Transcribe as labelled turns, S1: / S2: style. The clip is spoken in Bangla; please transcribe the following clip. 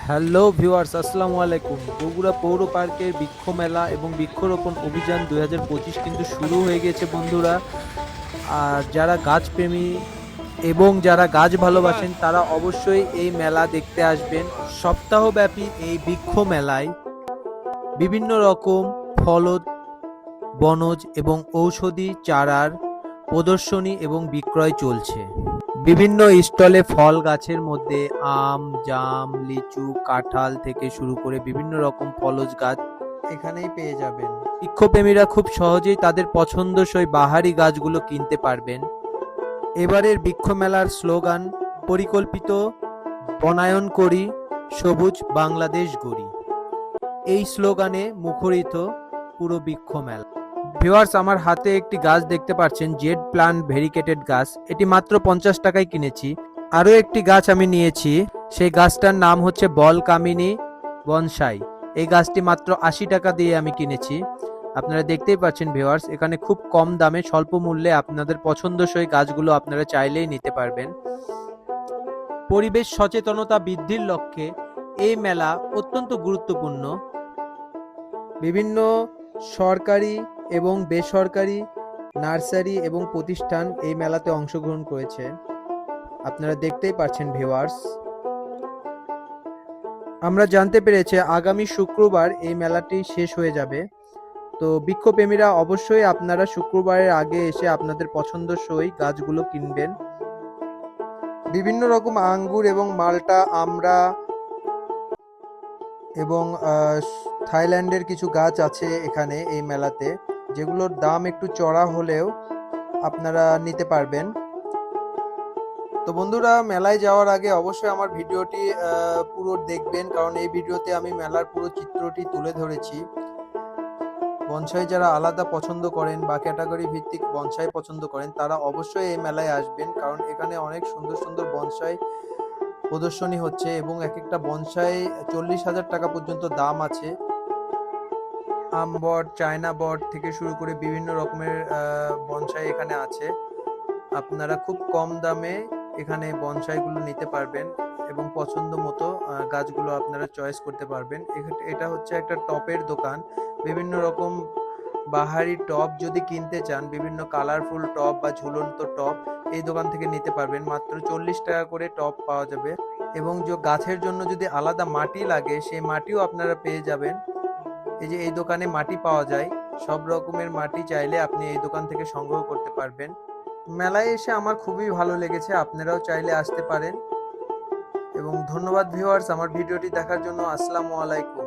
S1: হ্যালো ভিউয়ার্স, আসসালামু আলাইকুম। বগুড়া পৌর পার্কের বৃক্ষ মেলা এবং বৃক্ষরোপণ অভিযান 2025 কিন্তু শুরু হয়ে গেছে বন্ধুরা। আর যারা গাছপ্রেমী এবং যারা গাছ ভালোবাসেন তারা অবশ্যই এই মেলা দেখতে আসবেন। সপ্তাহব্যাপী এই বৃক্ষ মেলায় বিভিন্ন রকম ফলদ, বনজ এবং ঔষধি চারার প্রদর্শনী এবং বিক্রয় চলছে। বিভিন্ন স্টলে ফল গাছের মধ্যে আম, জাম, লিচু, কাঁঠাল থেকে শুরু করে বিভিন্ন রকম ফলজ গাছ এখানেই পেয়ে যাবেন। বৃক্ষপ্রেমীরা খুব সহজেই তাদের পছন্দসই বাহারি গাছগুলো কিনতে পারবেন। এবারের বৃক্ষ মেলার স্লোগান পরিকল্পিত বনায়ন করি, সবুজ বাংলাদেশ গড়ি। এই স্লোগানে মুখরিত পুরো বৃক্ষ মেলা। ভিউয়ার্স, আমার হাতে একটি গাছ দেখতে পাচ্ছেন, জেড প্লান্ট ভেরিকেটেড গাছ। এটি মাত্র 50 টাকায় কিনেছি। আরও একটি গাছ আমি নিয়েছি, সেই গাছটার নাম হচ্ছে বল কামিনী বনসাই। এই গাছটি মাত্র 80 টাকা দিয়ে আমি কিনেছি। আপনারা দেখতেই পাচ্ছেন ভিউয়ার্স, এখানে খুব কম দামে স্বল্প মূল্যে আপনাদের পছন্দসই গাছগুলো আপনারা চাইলেই নিতে পারবেন। পরিবেশ সচেতনতা বৃদ্ধির লক্ষ্যে এই মেলা অত্যন্ত গুরুত্বপূর্ণ। বিভিন্ন সরকারি এবং বেসরকারি নার্সারি এবং প্রতিষ্ঠান এই মেলাতে অংশগ্রহণ করেছে। আপনারা দেখতেই পাচ্ছেন ভিউয়ার্স। আমরা জানতে পেরেছি আগামী শুক্রবার এই মেলাটি শেষ হয়ে যাবে। তো বৃক্ষপ্রেমীরা অবশ্যই আপনারা শুক্রবারের আগে এসে আপনাদের পছন্দসই গাছগুলো কিনবেন। বিভিন্ন রকম আঙ্গুর এবং মাল্টা, আমড়া এবং থাইল্যান্ডের কিছু গাছ আছে এখানে এই মেলাতে, যেগুলোর দাম একটু চড়া হলেও আপনারা নিতে পারবেন। তো বন্ধুরা, মেলায় যাওয়ার আগে অবশ্যই আমার ভিডিওটি পুরো দেখবেন, কারণ এই ভিডিওতে আমি মেলার পুরো চিত্রটি তুলে ধরেছি। বনসাই যারা আলাদা পছন্দ করেন বা ক্যাটাগরি ভিত্তিক বনসাই পছন্দ করেন তারা অবশ্যই এই মেলায় আসবেন, কারণ এখানে অনেক সুন্দর সুন্দর বনসাই প্রদর্শনী হচ্ছে এবং এক একটা বনসাই 40,000 টাকা পর্যন্ত দাম আছে। আম বট, চায়না বট থেকে শুরু করে বিভিন্ন রকমের বনসাই এখানে আছে। আপনারা খুব কম দামে এখানে বনসাইগুলো নিতে পারবেন এবং পছন্দ মতো গাছগুলো আপনারা চয়েস করতে পারবেন। এটা হচ্ছে একটা টপের দোকান। বিভিন্ন রকম বাহারি টব যদি কিনতে চান, বিভিন্ন কালারফুল টব বা ঝুলন্ত টব এই দোকান থেকে নিতে পারবেন। মাত্র 40 টাকা করে টব পাওয়া যাবে এবং যে গাছের জন্য যদি আলাদা মাটি লাগে সেই মাটিও আপনারা পেয়ে যাবেন। এই যে এই দোকানে মাটি পাওয়া যায়, সব রকমের মাটি চাইলে আপনি এই দোকান থেকে সংগ্রহ করতে পারবেন। মেলায় এসে আমার খুবই ভালো লেগেছে, আপনারাও চাইলে আসতে পারেন। এবং ধন্যবাদ ভিউয়ার্স আমার ভিডিওটি দেখার জন্য। আসসালামু আলাইকুম।